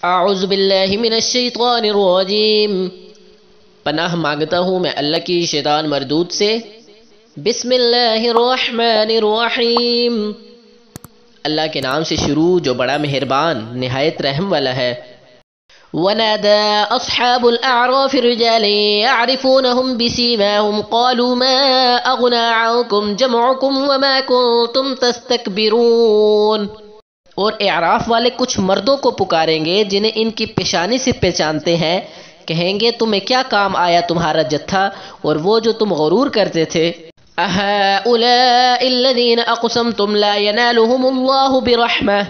اعوذ باللہ من الشیطان الرجیم، پناہ مانگتا ہوں میں اللہ کی شیطان مردود سے۔ بسم اللہ الرحمن الرحیم، اللہ کے نام سے شروع جو بڑا مہربان نہایت رحم والا ہے۔ وَنَادَى أَصْحَابُ الْأَعْرَافِ رِجَالًا يَعْرِفُونَهُمْ بِسِيمَاهُمْ قَالُوا مَا أَغْنَى عَنْكُمْ جَمْعُكُمْ وَمَا كُنْتُمْ تَسْتَكْبِرُونَ۔ اور اعراف والے کچھ مردوں کو پکاریں گے جنہیں ان کی پیشانی سے پہچانتے ہیں، کہیں گے تمہیں کیا کام آیا تمہارا جتھا اور وہ جو تم غرور کرتے تھے۔ أَهَؤُلَاءِ الَّذِينَ أَقْسَمْتُمْ لَا يَنَالُهُمُ اللَّهُ بِرَحْمَةٍ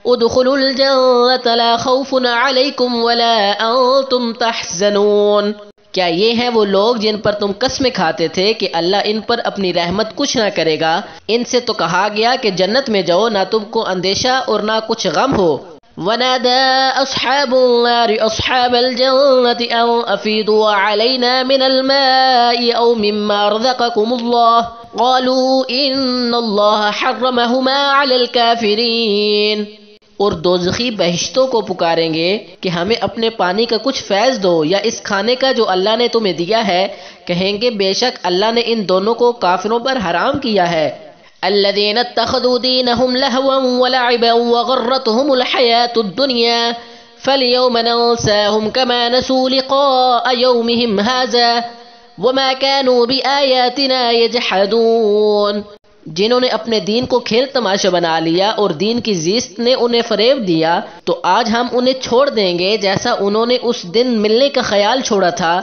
ادخلوا الجنة لا خوف عليكم ولا أنتم تحزنون۔ کیا یہ ہیں وہ لوگ جن پر تم قسمیں کھاتے تھے کہ اللہ ان پر اپنی رحمت کچھ نہ کرے گا؟ ان سے تو کہا گیا کہ جنت میں جاؤ، نہ تم کو اندیشہ اور نہ کچھ غم ہو۔ وَنَادَى أَصْحَابُ النَّارِ أَصْحَابَ الْجَنَّةِ أَنْ أَفِيضُوا عَلَيْنَا مِنَ الْمَاءِ أَوْ مِمَّا رَزَقَكُمُ اللَّهُ قَالُوا إِنَّ اللَّهَ حَرَّمَهُمَا عَلَى الْكَافِرِينَ۔ اور دوزخی بہشتوں کو پکاریں گے کہ ہمیں اپنے پانی کا کچھ فیض دو یا اس کھانے کا جو اللہ نے تمہیں دیا ہے، کہیں گے بے شک اللہ نے ان دونوں کو کافروں پر حرام کیا ہے۔ الذین اتخذوا دینہم لہوا ولعبا وغرتہم الحیاۃ الدنیا فالیوم ننساہم کما نسوا لقاء یومہم ھذا وما کانوا بآیاتنا یجحدون۔ جنہوں نے اپنے دین کو کھیل تماشا بنا لیا اور دین کی زیست نے انہیں فریب دیا، تو آج ہم انہیں چھوڑ دیں گے جیسا انہوں نے اس دن ملنے کا خیال چھوڑا تھا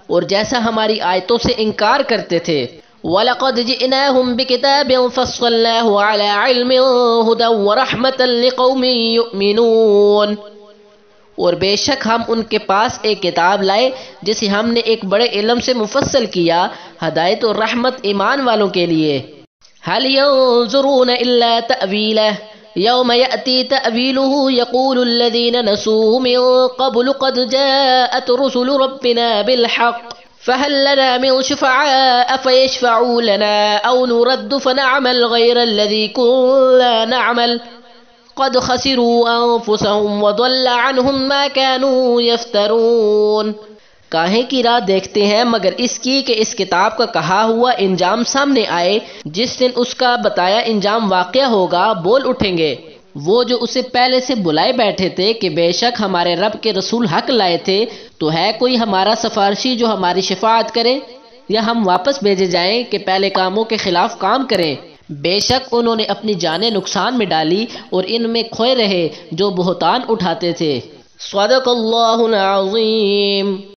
اور جیسا ہماری آیتوں سے انکار کرتے تھے۔ وَلَقَدْ جِئْنَاهُمْ بِكِتَابٍ فَصَّلْنَاهُ عَلَى عِلْمٍ هُدًى وَرَحْمَةً لِقَوْمٍ يُؤْمِنُونَ۔ اور بے شک ہم ان کے پاس ایک کتاب لائے جسے ہم نے ایک بڑے علم سے مفصل کیا، ہدایت اور رحمت ایمان والوں کے لیے۔ هل ينظرون إلا تأويله يوم يأتي تأويله يقول الذين نسوه من قبل قد جاءت رسل ربنا بالحق فهل لنا من شفعاء فيشفعوا لنا أو نرد فنعمل غير الذي كنا نعمل قد خسروا أنفسهم وضل عنهم ما كانوا يفترون۔ کاہیں کی راہ دیکھتے ہیں مگر اس کی کہ اس کتاب کا کہا ہوا انجام سامنے آئے، جس دن اس کا بتایا انجام واقع ہوگا بول اٹھیں گے وہ جو اسے پہلے سے بلائے بیٹھے تھے کہ بے شک ہمارے رب کے رسول حق لائے تھے، تو ہے کوئی ہمارا سفارشی جو ہماری شفاعت کرے، یا ہم واپس بھیجے جائیں کہ پہلے کاموں کے خلاف کام کریں۔ بے شک انہوں نے اپنی جانیں نقصان میں ڈالی اور ان میں کھوئے رہے جو بہتان اٹھاتے تھے۔ صدق اللہ العظیم۔